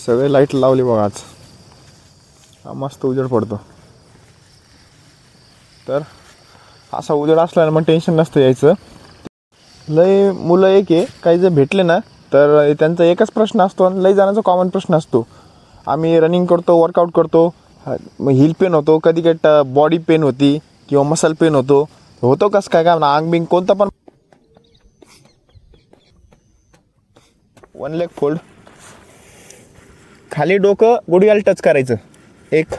सगळे लाईट लावली बघा आज. मस्त उजेड पडतो. तर असा उजेड असल्याने मग टेन्शन नसतं यायचं. लय मुलं एक आहे काही जर भेटले ना तर त्यांचा एकच प्रश्न असतो आणि लय जणांचा कॉमन प्रश्न असतो. आम्ही रनिंग करतो, वर्कआउट करतो, मग हिल पेन होतो, कधी काही बॉडी पेन होती किंवा मसल पेन होतो कसं काय ना अंग बिंग कोणता पण. वन लेग फोल्ड, खाली डोकं गुडघ्याला टच करायचं. एक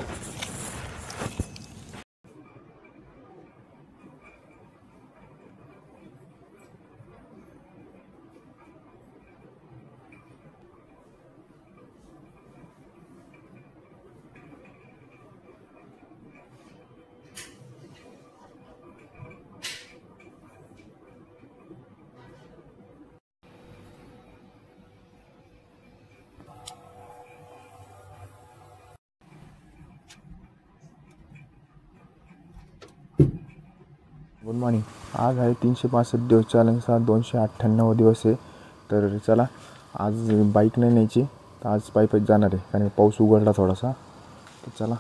गुड मॉर्निंग. आज आहे 365 दिवस चॅलेंजचा 298 दिवस आहे. तर चला आज बाईक नाही न्यायची, तर आज पायीच जाणार आहे कारण पाऊस उघडला थोडासा. तर चला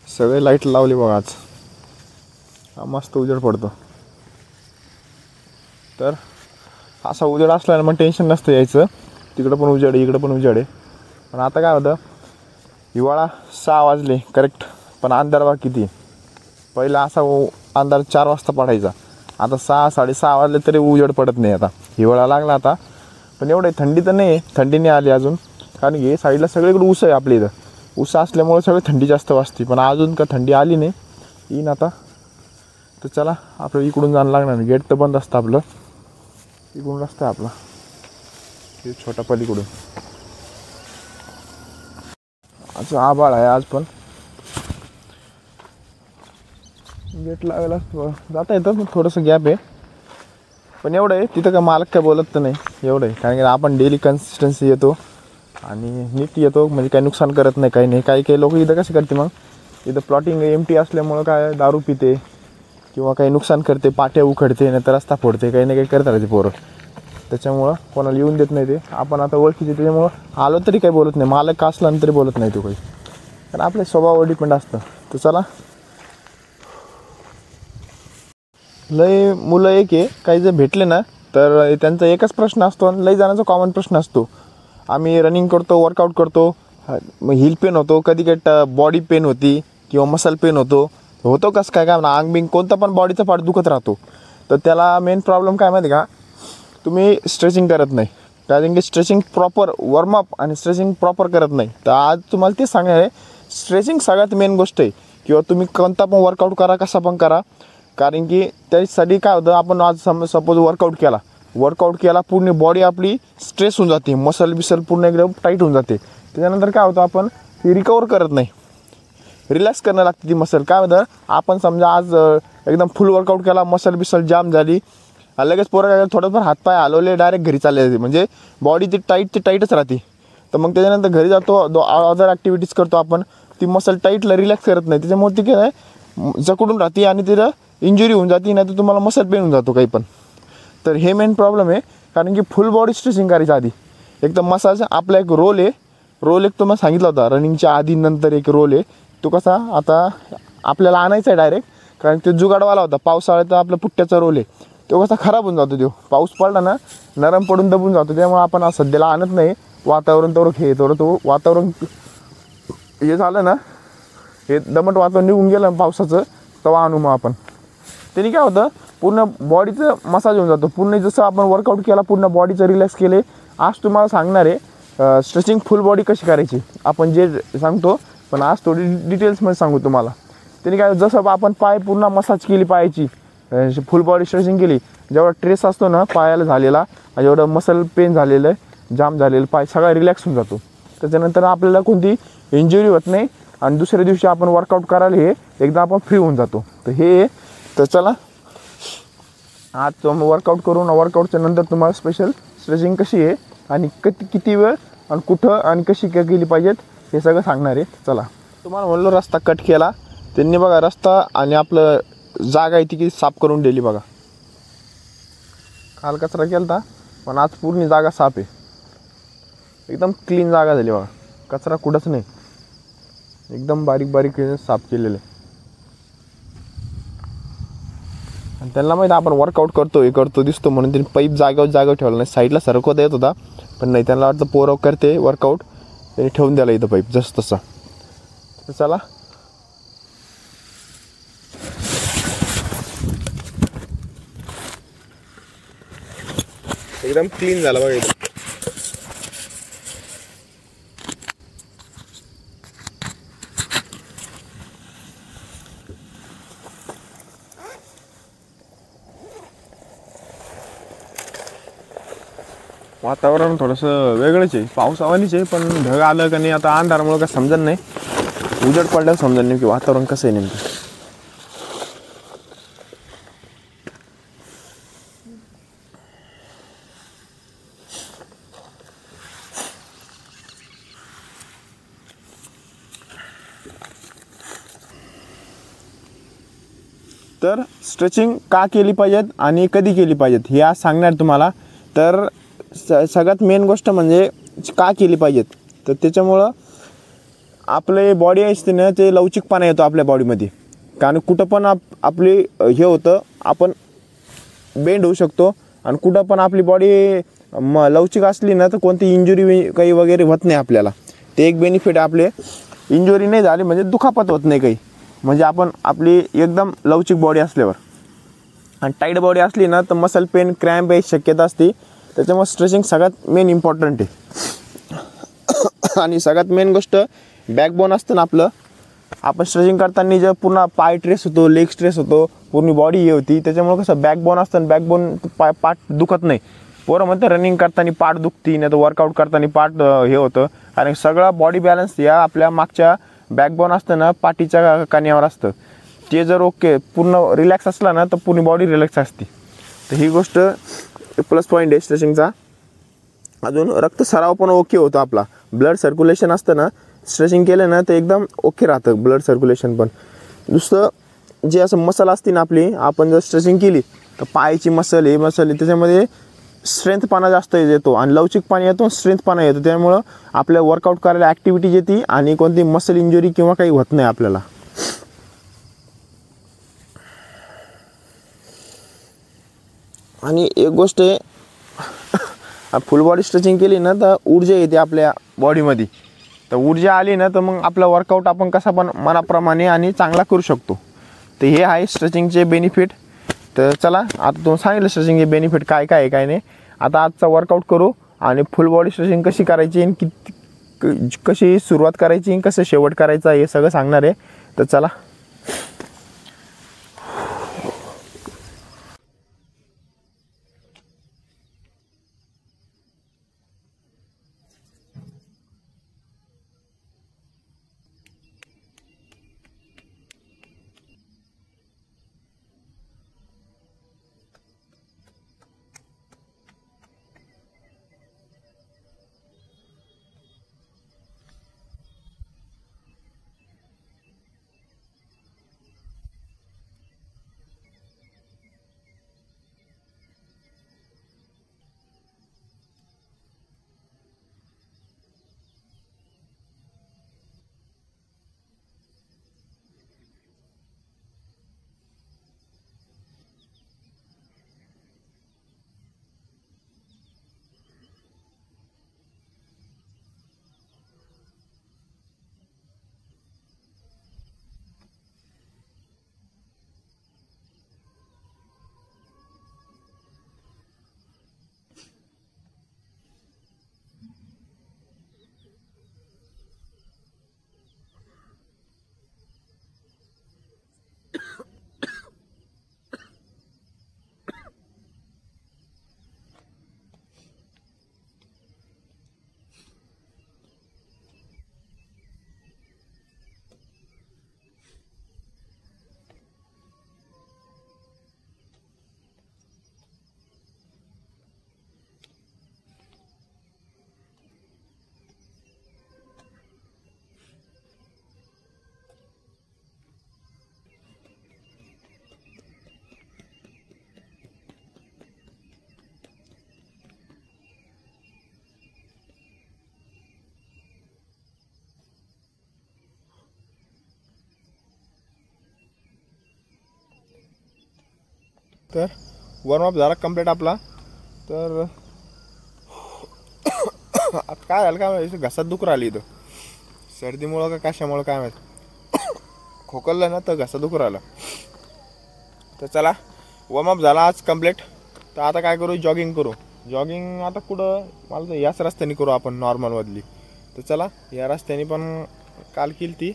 सगळे लाईट लावली बघा आज. मस्त उजेड पडतो. तर असा उजेड असल्याने मग टेन्शन नसतं यायचं. तिकडं पण उजेड आहे, इकडं पण उजेड आहे. पण आता काय होतं, हिवाळा 6 वाजले करेक्ट, पण अंधार बघा किती. पहिला असा अंधार 4 वाजता पडायचा, आता 6 साडेसहा वाजले तरी उजेड पडत नाही. आता हिवाळा लागला आता, पण एवढे थंडी तर नाही, थंडी नाही आली अजून. कारण की साईडला सगळीकडे ऊस आहे आपल्या इथं. ऊस असल्यामुळे सगळी थंडी जास्त वाजते, पण अजून का थंडी आली नाही, येईन आता. तर चला आपलं इकडून जाणं लागणार. गेट तर बंद असतं आपलं, इकडून रस्ता आहे आपला, हे छोटा पलीकडून. असं आभाळ आहे आज, पण गेट लावायला जाता येतं, पण थोडंसं गॅप आहे. पण एवढं आहे तिथं का मालक काय बोलत तर नाही, एवढं आहे. कारण की आपण डेली कन्सिस्टन्सी येतो आणि नीट येतो, म्हणजे काही नुकसान करत नाही, काही नाही. काही लोक इथं कसे करते, मग इथं प्लॉटिंग एमटी असल्यामुळं काय दारू पिते किंवा काही नुकसान करते, पाट्या उखडते, नाही तर रस्ता फोडते, काही ना काही करतात ते पोरं. त्याच्यामुळं कोणाला येऊन देत नाही ते. आपण आता ओळखीचे, त्याच्यामुळं आलो तरी काही बोलत नाही. मालक असला तरी बोलत नाही तो काही, कारण आपल्या स्वभावावर डिपेंड असतं. तर चला लय मुलं एक आहे काही जर भेटले ना तर त्यांचा एकच प्रश्न असतो आणि लय जणांचा कॉमन प्रश्न असतो. आम्ही रनिंग करतो, वर्कआउट करतो, मग हिल पेन होतो, कधी काही बॉडी पेन होती किंवा मसल पेन होतो कसं काय ना अंग बिंग कोणता पण बॉडीचा पार्ट दुखत राहतो. तर त्याला मेन प्रॉब्लेम काय माहिती का, तुम्ही स्ट्रेचिंग करत नाही. कारण की स्ट्रेचिंग प्रॉपर वॉर्मअप आणि स्ट्रेचिंग प्रॉपर करत नाही. तर आज तुम्हाला तेच सांगणार आहे, स्ट्रेचिंग सगळ्यात मेन गोष्ट आहे. किंवा तुम्ही कोणता पण वर्कआउट करा, कसा पण करा. कारण की त्यासाठी काय होतं, आपण आज सपोज वर्कआउट केला पूर्ण बॉडी आपली स्ट्रेस होऊन जाते, मसल बिसल पूर्ण एकदम टाईट होऊन जाते. त्याच्यानंतर काय होतं, आपण ती रिकवर करत नाही, रिलॅक्स करणं लागते ती मसल. काय होतं, आपण समजा आज एकदम फुल वर्कआउट केला, मसल बिसल जाम झाली, लगेच पोरं काय थोडंफार हातपाय हलवले, डायरेक्ट घरी चालले जाते. म्हणजे बॉडी ती टाईटच राहते. तर मग त्याच्यानंतर घरी जातो, अदर ॲक्टिव्हिटीज करतो आपण, ती मसल टाईटला रिलॅक्स करत नाही. त्याच्यामुळे ती काय जकडून राहते आणि तिथं इंजुरी होऊन जाते, नाही तर तुम्हाला मसल पेन होऊन जातो काही पण. तर हे मेन प्रॉब्लेम आहे. कारण की फुल बॉडी स्ट्रेचिंग करायच्या आधी एकदम मसाज आपला एक रोल एक तुम्हाला सांगितला होता, रनिंगच्या आधी नंतर एक रोल आहे. तो कसा आता आपल्याला आणायचा आहे डायरेक्ट, कारण ते जुगाडवाला होता. पावसाळ्यात आपला पुट्ट्याचा रोल आहे, तो कसा खराब होऊन जातो. तो पाऊस पडला ना नरम पडून दबून जातो. त्यामुळे आपण आज सध्याला आणत नाही. वातावरण तो वातावरण हे झालं ना, हे दमट वातावरण निघून गेलं पावसाचं, तेव्हा आणू मग आपण. त्याने काय होतं, पूर्ण बॉडीचं मसाज होऊन जातो. पूर्ण जसं आपण वर्कआउट केला, पूर्ण बॉडीचं रिलॅक्स केले. आज तुम्हाला सांगणार आहे स्ट्रेचिंग फुल बॉडी कशी करायची. आपण जे सांगतो, पण आज थोडी डिटेल्समध्ये सांगू तुम्हाला. त्याने काय, जसं आपण पाय पूर्ण मसाज केली, पायाची फुल बॉडी स्ट्रेचिंग केली, जेवढा ट्रेस असतो ना पायाला झालेला, जेवढं मसल पेन झालेलं आहे, जाम झालेलं पाय, सगळा रिलॅक्स होऊन जातो. त्याच्यानंतर आपल्याला कोणती इंजुरी होत नाही आणि दुसऱ्या दिवशी आपण वर्कआउट करायला हे एकदा आपण फ्री होऊन जातो. तर चला आज तुम्ही वर्कआउट करून, वर्कआउटच्या नंतर तुम्हाला स्पेशल स्ट्रेचिंग कशी आहे आणि किती वेळ आणि कुठं आणि कशी केली पाहिजेत हे सगळं सांगणार आहे. चला, तुम्हाला म्हणलो रस्ता कट केला त्यांनी बघा, रस्ता आणि आपलं जागा आहे ती किती साफ करून दिली बघा. काल कचरा केलता पण आज पूर्ण जागा साफ आहे, एकदम क्लीन जागा झाली बघा, कचरा कुठंच नाही, एकदम बारीक बारीक साफ केलेले. आणि त्यांना माहिती आपण वर्कआउट करतो हे करतो दिसतो म्हणून त्यांनी पाईप जागेवर ठेवला नाही, साईडला सरकवता येत होता पण नाही, त्यांना वाटतं पोरं करते वर्कआउट, त्यांनी ठेवून द्यायला इथं पाईप जसं तसा. तर चला एकदम क्लीन झालं बघा इथं. वातावरण थोडंसं वेगळंच आहे, पावसावानीच आहे पण ढग आलं का नाही आता अंधारामुळं काय समजत नाही, उजेड पडल्यावर समजत नाही की वातावरण कसं आहे नेमकं. तर स्ट्रेचिंग का केली पाहिजेत आणि कधी केली पाहिजेत हे आज सांगणार तुम्हाला. तर सगळ्यात मेन गोष्ट म्हणजे का केली पाहिजेत, तर त्याच्यामुळं आपले बॉडी असते ना ते लवचिकपणा येतो आपल्या बॉडीमध्ये, कारण कुठं पण आपली हे होतं, आपण बेंड होऊ शकतो आणि कुठं पण आपली बॉडी लवचिक असली ना तर कोणती इंजुरी काही वगैरे होत नाही आपल्याला. ते एक बेनिफिट आपले, इंजुरी नाही झाली म्हणजे दुखापत होत नाही काही, म्हणजे आपण आपली एकदम लवचिक बॉडी असल्यावर. आणि टाईट बॉडी असली ना तर मसल पेन क्रॅम्प यायची शक्यता असते, त्याच्यामुळे स्ट्रेचिंग सगळ्यात मेन इम्पॉर्टंट आहे. आणि सगळ्यात मेन गोष्ट बॅकबोन असतं ना आपलं, आपण स्ट्रेचिंग करताना जे पूर्ण पाय स्ट्रेस होतो, लेग स्ट्रेस होतो, पूर्ण बॉडी हे होती, त्याच्यामुळे कसं बॅकबोन असतं, बॅकबोन पाठ दुखत नाही. पोरं म्हणते रनिंग करताना पाठ दुखती, नाही तर वर्कआउट करताना पाठ हे होतं, कारण सगळा बॉडी बॅलन्स या आपल्या मागच्या बॅकबोन असतं ना पाठीच्या कान्यावर असतं, ते जर ओके पूर्ण रिलॅक्स असला ना तर पूर्ण बॉडी रिलॅक्स असते. तर ही गोष्ट प्लस पॉईंट आहे स्ट्रेचिंगचा. अजून रक्त सराव पण ओके होतो आपला, ब्लड सर्क्युलेशन असतं ना, स्ट्रेचिंग केलं ना तर एकदम ओके राहतं ब्लड सर्क्युलेशन पण. दुसरं जे असं मसल असते ना आपली, आपण जर स्ट्रेचिंग केली तर पायाची मसल आहे त्याच्यामध्ये स्ट्रेंथपणा जास्त येतो आणि लवचिकपणा येतो, स्ट्रेंथपणा येतो, त्यामुळं आपल्या वर्कआउट करायला ॲक्टिव्हिटी येते आणि कोणती मसल इंजुरी किंवा काही होत नाही आपल्याला. आणि एक गोष्ट आहे, फुल बॉडी स्ट्रेचिंग केली ना तर ऊर्जा येते आपल्या बॉडीमध्ये, तर ऊर्जा आली ना तर मग आपला वर्कआउट आपण कसा पण मनाप्रमाणे आणि चांगला करू शकतो. तर हे आहे स्ट्रेचिंगचे बेनिफिट. तर चला आता तुम्हाला सांगितलं स्ट्रेचिंगचे बेनिफिट काय काय आहे काय नाही. आता आजचा वर्कआउट करू आणि फुल बॉडी स्ट्रेचिंग कशी करायची आणि कशी सुरुवात करायची कसं शेवट करायचा हे सगळं सांगणार आहे. तर चला. तर वॉर्मअप झाला कंप्लीट आपला. तर आता काय झालं काय माहिती, घसात दुखू राहिली इथं, सर्दीमुळं का कशामुळं काय माहिती, खोकललं ना तर घसा दुखू राहिला. तर चला वॉर्मअप झाला आज कंप्लीट. तर आता काय करू, जॉगिंग करू. जॉगिंग आता कुठं, मला तर याच रस्त्याने करू आपण नॉर्मलमधली. तर चला या रस्त्याने पण काल केली ती,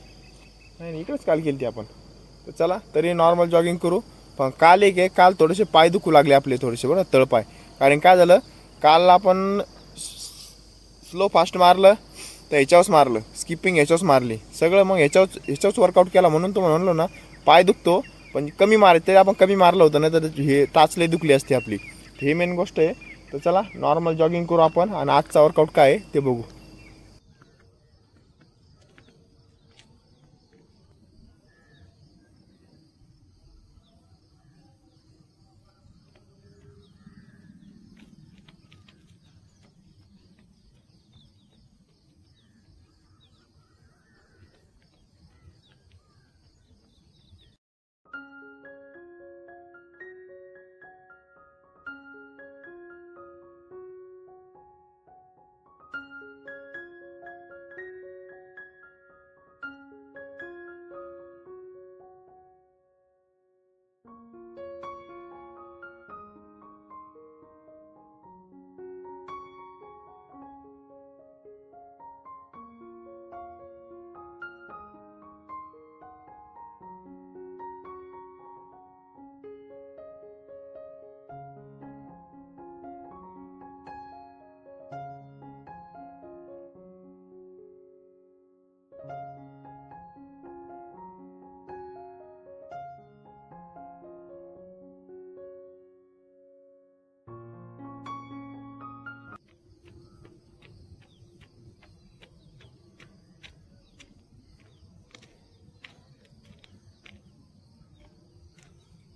नाही इकडेच काल केली ती आपण. तर चला तरी नॉर्मल जॉगिंग करू. पण काल एक आहे, काल थोडेसे पाय दुखू लागले आपले थोडेसे बरं, तळपाय. कारण काय झालं, काल आपण स्लो फास्ट मारलं तर ह्याच्यावरच मारलं, स्किपिंग ह्याच्यावरच मारली सगळं, मग ह्याच्यावरच वर्कआउट केला. म्हणून तुम्हाला म्हणलो ना पाय दुखतो, पण कमी मारत तरी आपण कमी मारलं होतं ना, तर हे टाचले दुखली असते आपली. हे मेन गोष्ट आहे. तर चला नॉर्मल जॉगिंग करू आपण आणि आजचा वर्कआउट काय आहे ते बघू.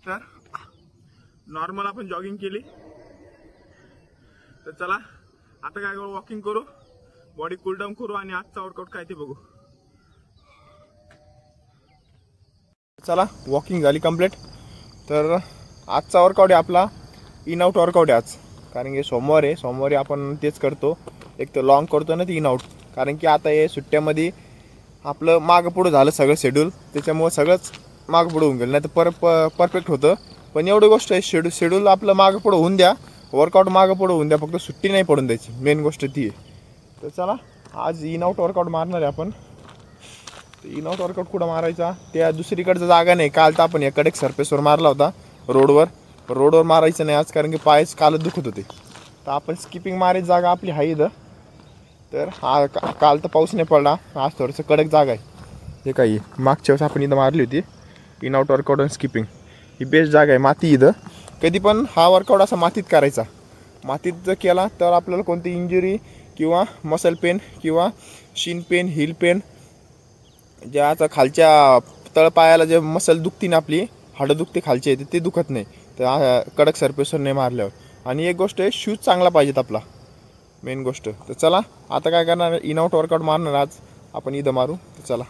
तर नॉर्मल आपण जॉगिंग केली. तर चला आता काय करू, वॉकिंग करू, बॉडी कूल डाऊन करू आणि आजचा वर्कआउट काय ते बघू. चला वॉकिंग झाली कंप्लीट. तर आजचा वर्कआउट आहे आपला इन आउट वर्कआउट आहे आज. कारण की सोमवार आहे, सोमवारी आपण तेच करतो, एक तर लॉंग करतो ना ती इन आउट. कारण की आता हे सुट्ट्यामध्ये आपलं मागं पुढं झालं सगळं शेड्यूल, त्याच्यामुळं सगळंच मागं पुढं होऊन गेलं. नाही तर परफेक्ट होतं. पण एवढी गोष्ट आहे, शेड्यूल आपलं मागं पुढं होऊन द्या, वर्कआउट मागं पुढं होऊन द्या, फक्त सुट्टी नाही पडून द्यायची, मेन गोष्ट ती आहे. तर चला आज इन आउट वर्कआउट मारणार आहे आपण. इन आउट वर्कआउट कुठं मारायचा, त्या दुसरीकडचा जागा नाही. काल तर आपण एकडे सरफेसवर मारला होता रोडवर मारायचं नाही आज, कारण की पायच कालच दुखत होते. तर आपण स्किपिंग मारायची जागा आपली आहे इथं. तर काल तर पाऊस नाही पडला, आज थोडंसं कडक जागा आहे. हे काही मागच्या वेळेस आपण इथं मारली होती इन आउट वर्कआउट आणि स्किपिंग. ही बेस्ट जागा आहे, माती इथं. कधी पण हा वर्कआउट असा मातीत करायचा. मातीत जर केला तर आपल्याला कोणती इंजुरी किंवा मसल पेन किंवा शिन पेन, हिल पेन, ज्या आता खालच्या तळपायाला जे मसल दुखती ना आपली, हाडं दुखते खालचे ते दुखत नाही. तर कडक सरफेसवर नाही मारल्यावर. आणि एक गोष्ट आहे, शूज चांगला पाहिजेत आपला, मेन गोष्ट. तर चला आता काय करणार, इन आउट वर्कआउट मारणार आज आपण इथं मारू. तर चला.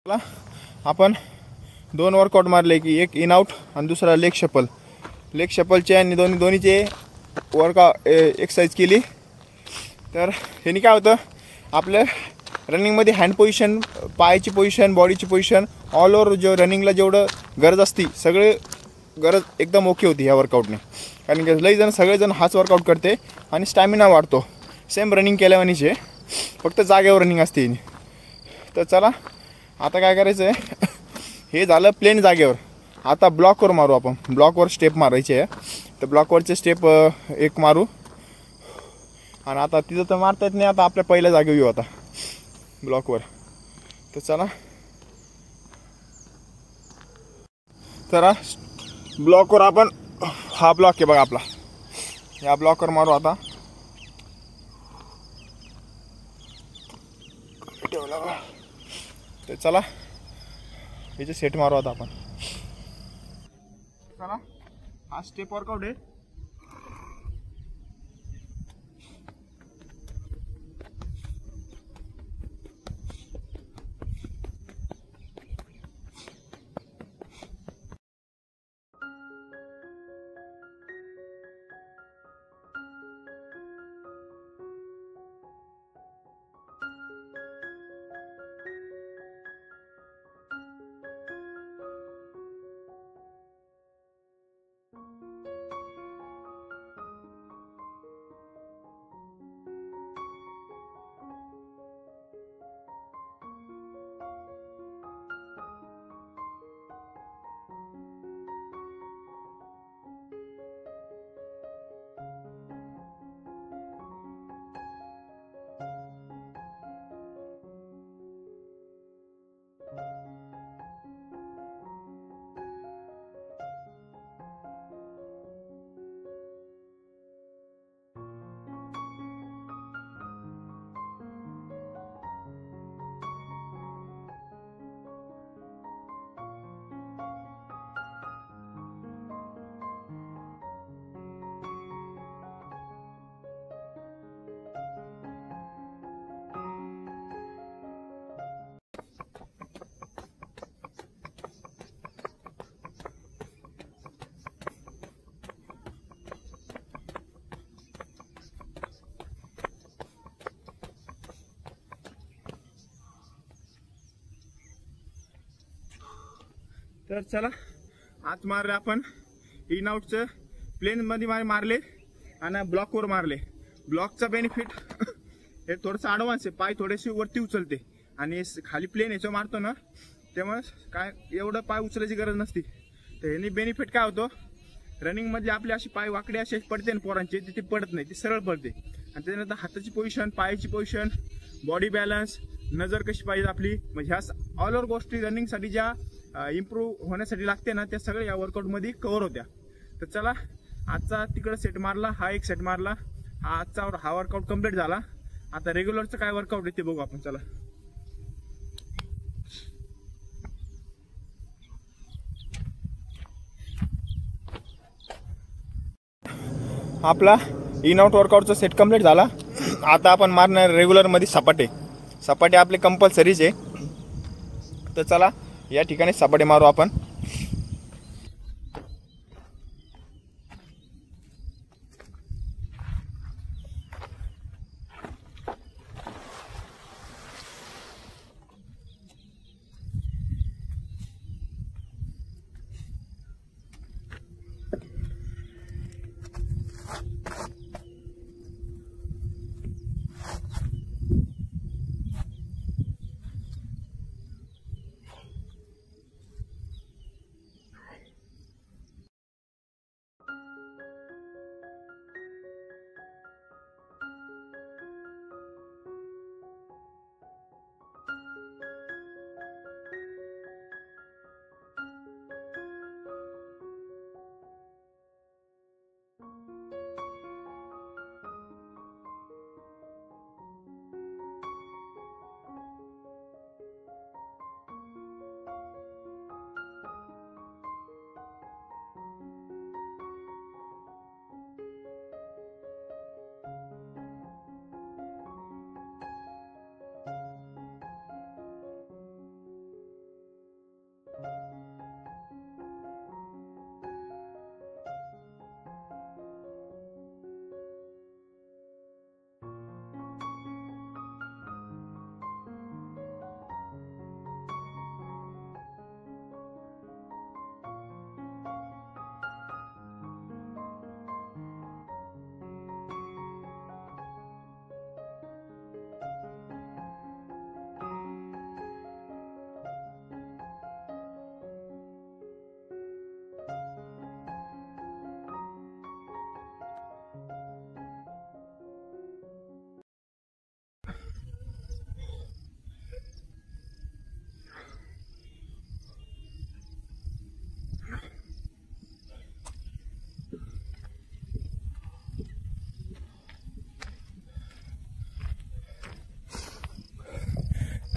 चला आपण 2 वर्कआउट मारले की एक इन आउट आणि दुसरा लेग शफलचे आणि दोन्हीचे वर्कआउट एक्सरसाइज केली तर ह्यानी काय होतं आपल्या रनिंगमध्ये हँड पोझिशन, पायाची पोझिशन, बॉडीची पोझिशन ऑल ओव्हर जो रनिंगला जेवढं गरज असती सगळे गरज एकदम ओके होती ह्या वर्कआउटने. कारण की लईजण सगळेजण हाच वर्कआउट करते आणि स्टॅमिना वाढतो. सेम रनिंग केल्यावानीचे फक्त जागेवर रनिंग असते. तर चला आता काय करायचं आहे हे झालं प्लेन जागेवर. आता ब्लॉकवर मारू आपण. ब्लॉकवर स्टेप मारायचे आहे तर ब्लॉकवरचे स्टेप एक मारू आणि आता तिथं तर मारता येत नाही. आता आपल्या पहिल्या जागेवर येऊ आता ब्लॉकवर. तर चला तर ब्लॉकवर आपण हा ब्लॉक आहे बघा आपला, या ब्लॉकवर मारू आता. तर चला याचे सेट मारू आता आपण. चला हा स्टेप वर्कआउट आहे. तर चला आज मारले आपण इन आउटचं प्लेनमध्ये मारले आणि ब्लॉकवर मारले. ब्लॉकचा बेनिफिट हे थोडंसं ॲडव्हान्स आहे. पाय थोडेसे वरती उचलते आणि खाली प्लेन याचं मारतो ना त्यामुळे काय एवढं पाय उचलायची गरज नसती. तर ह्यानी बेनिफिट काय होतो रनिंगमधले आपले अशी पाय वाकडे असे पडते ना पोरांचे ते पडत नाही, ते सरळ पडते. आणि त्याच्यानंतर हाताची पोझिशन, पायाची पोझिशन, बॉडी बॅलन्स, नजर कशी पाहिजे आपली, म्हणजे ह्या ऑल ओव्हर गोष्टी रनिंगसाठी ज्या इम्प्रूव्ह होण्यासाठी लागते ना त्या सगळ्या या वर्कआउटमध्ये कव्हर होत्या. तर चला आजचा तिकडं सेट मारला, हा एक सेट मारला, हा वर्कआउट कम्प्लीट झाला. आता रेग्युलरचं काय वर्कआउट आहे ते बघू आपण. चला आपला इन आउट वर्कआउटचा सेट कम्प्लीट झाला. आता आपण मारणार रेग्युलरमध्ये सपाटे आपले कंपल्सरीच आहे. तर चला या ठिकाणी सपाटे मारू आपण.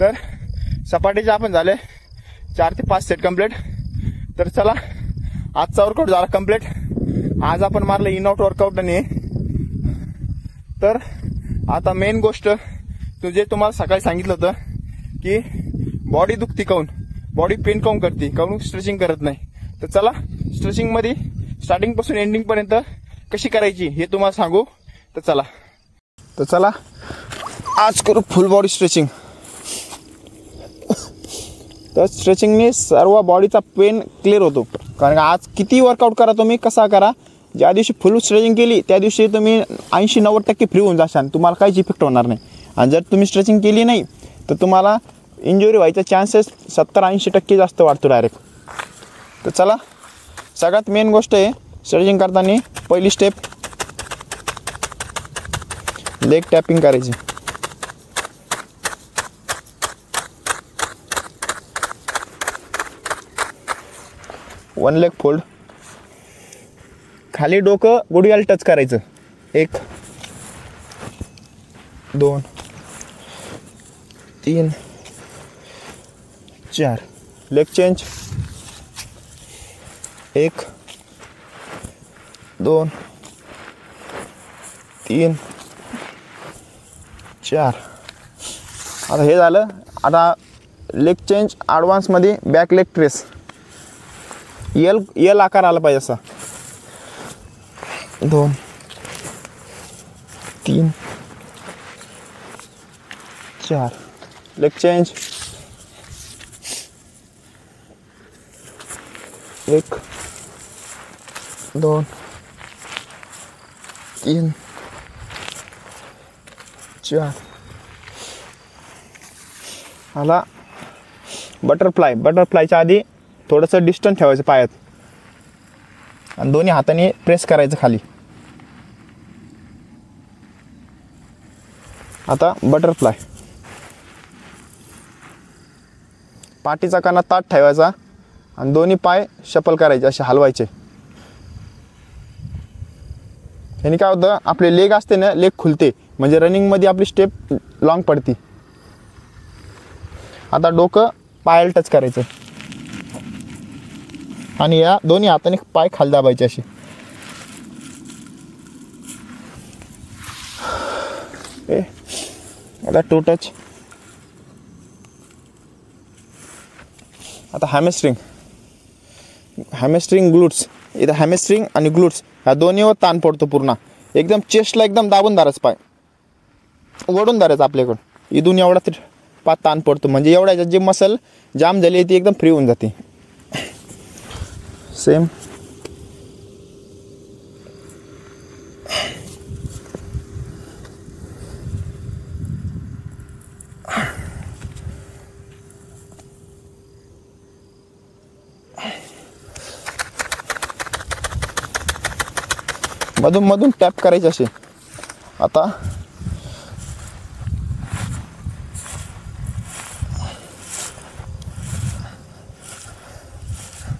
तर सपाटीचे आपण झाले 4 ते 5 सेट कंप्लीट. तर चला आजचा वर्कआउट झाला कंप्लीट. आज आपण मारलं इन आउट वर्कआउट. आणि तर आता मेन गोष्ट जे तुम्हाला सकाळी सांगितलं होतं की बॉडी दुखती काऊन, बॉडी पेन काऊन करते, काऊन स्ट्रेचिंग करत नाही. तर चला स्ट्रेचिंग मध्ये स्टार्टिंग पासून एंडिंग पर्यंत कशी करायची हे तुम्हाला सांगू. तर चला आज करू फुल बॉडी स्ट्रेचिंग. तर स्ट्रेचिंगने सर्व बॉडीचा पेन क्लिअर होतो. कारण आज किती वर्कआउट करा तुम्ही, कसा करा, ज्या दिवशी फुल स्ट्रेचिंग केली त्या दिवशी तुम्ही 80-90% फ्री होऊन जाशाल, तुम्हाला काहीच इफेक्ट होणार नाही. आणि जर तुम्ही स्ट्रेचिंग केली नाही तर तुम्हाला इंजुरी व्हायचा चान्सेस 70-80% जास्त वाढतो डायरेक्ट. तर चला सगळ्यात मेन गोष्ट आहे स्ट्रेचिंग करताना पहिली स्टेप लेग टॅपिंग करायची. वन लेग फोल्ड, खाली डोकं गुडघ्याला टच करायचं. 1 2 3 4. Leg change. 1 2 3 4. आता हे झालं. आता लेग चेंज ॲडव्हान्समध्ये बॅक लेग प्रेस. एल आकार आला पाहिजे असा. 2 3 4. Leg change. 1 2 3 4. आला बटरफ्लाय. बटरफ्लायच्या आधी थोडंसं डिस्टन्स ठेवायचं पायात आणि दोन्ही हाताने प्रेस करायचं खाली. आता बटरफ्लाय. पाठीचा कणा ताठ ठेवायचा आणि दोन्ही पाय शफल करायचे, असे हलवायचे. याने काय होतं, आपले लेग असते ना, लेग खुलते, म्हणजे रनिंगमध्ये आपली स्टेप लॉंग पडती. आता डोकं पायाला टच करायचं आणि या दोन्ही हाताने पाय खाली दाबायचे असे. आता 2 टच. आता हॅमस्ट्रिंग. Hamstring glutes. इथं हॅमस्ट्रिंग आणि ग्लूट्स ह्या दोन्हीवर ताण पडतो पूर्ण. एकदम चेस्टला एकदम दाबून धरायचं, पाय ओढून धरायचं आपल्याकडून. इथून एवढा ताण पडतो, म्हणजे एवढ्या जे मसल जाम झाली ती एकदम फ्री होऊन जाते. सेम. मधून मधून टॅप करायचे असे. आता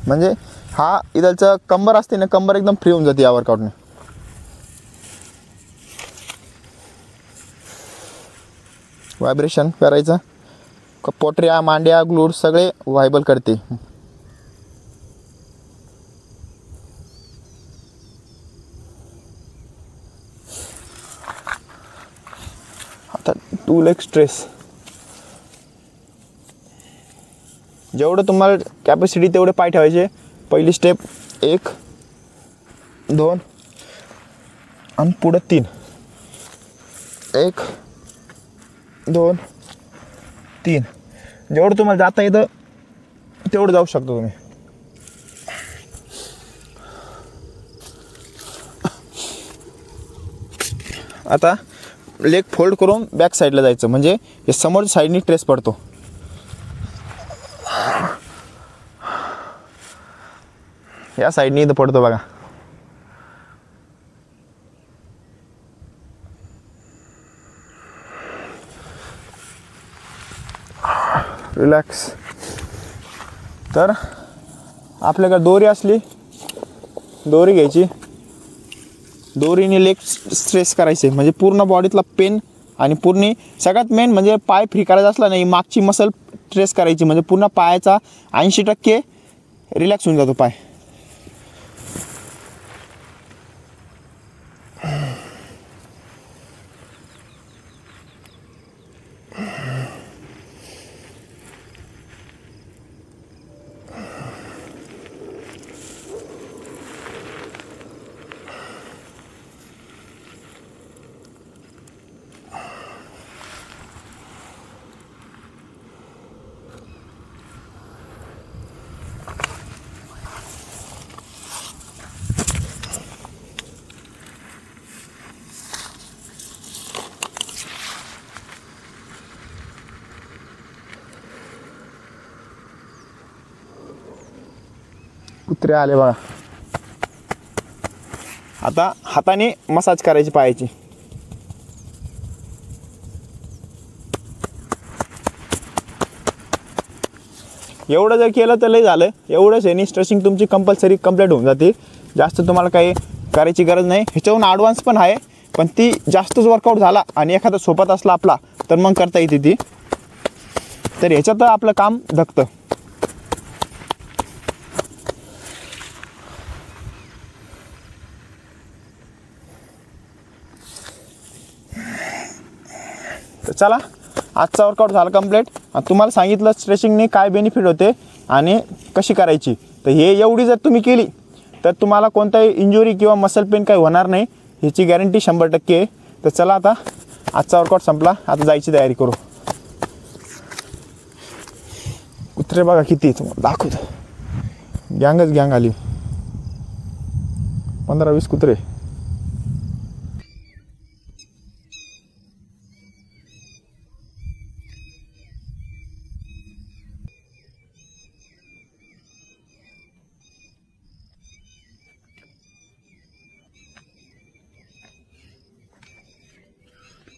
म्हणजे हा इथलचं कंबर असते ना, कंबर एकदम फ्री होऊन जाते या वर्कआउटने. व्हायब्रेशन करायचं. पोटऱ्या, मांड्या, ग्लूट सगळे व्हायबल करते. आता 2 लेग स्ट्रेस. जेवढं तुम्हाला कॅपॅसिटी तेवढे पाय ठेवायचे. पहिली स्टेप 1 2 आणि पुढं 3. 1 2 3. जेवढं तुम्हाला जाता येतं तेवढं जाऊ शकतो तुम्ही. आता लेग फोल्ड करून बॅक साईडला जायचं, म्हणजे हे समोर साईडनी ट्रेस पडतो. या साईडनी इथं पडतो बघा. रिलॅक्स. तर आपल्याकडे दोरी असली, दोरी घ्यायची, दोरीने लेग स्ट्रेस करायचे, म्हणजे पूर्ण बॉडीतला पेन आणि पूर्ण सगळ्यात मेन म्हणजे पाय फ्री करायचा असला नाही, मागची मसल ट्रेस करायची, म्हणजे पूर्ण पायाचा 80% रिलॅक्स होऊन जातो पाय. कुत्रे आले बघा. आता हाताने मसाज करायची पायाची. एवढं जर केलं तर लय झालं. एवढंच आहे, स्ट्रेचिंग तुमची कंपल्सरी कंप्लीट होऊन जाते. जास्त तुम्हाला काही करायची गरज नाही. ह्याच्याहून ॲडव्हान्स पण आहे, पण ती जास्तच वर्कआउट झाला आणि एखादा सोबत असला आपला तर मग करता येते ती. तर ह्याच्यात आपलं काम धकतं. तर चला, आजचा वर्कआउट झाला कंप्लीट. तुम्हाला सांगितलं स्ट्रेचिंगने काय बेनिफिट होते आणि कशी करायची. तर हे एवढी जर तुम्ही केली तर तुम्हाला कोणताही इंजुरी किंवा मसल पेन काही होणार नाही, ह्याची गॅरंटी 100% आहे. तर चला, आता आजचा वर्कआउट संपला, आता जायची तयारी करू. कुत्रे बघा किती, तुम्हाला दाखवतो. गँगच गँग आली, 15-20 कुत्रे.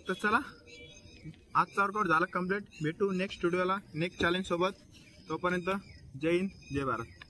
तर चला, आजचा वर्कआउट झाला कंप्लीट. भेटू नेक्स्ट व्हिडिओला नेक्स्ट चॅलेंज सोबत. तोपर्यंत जय हिंद, जय भारत.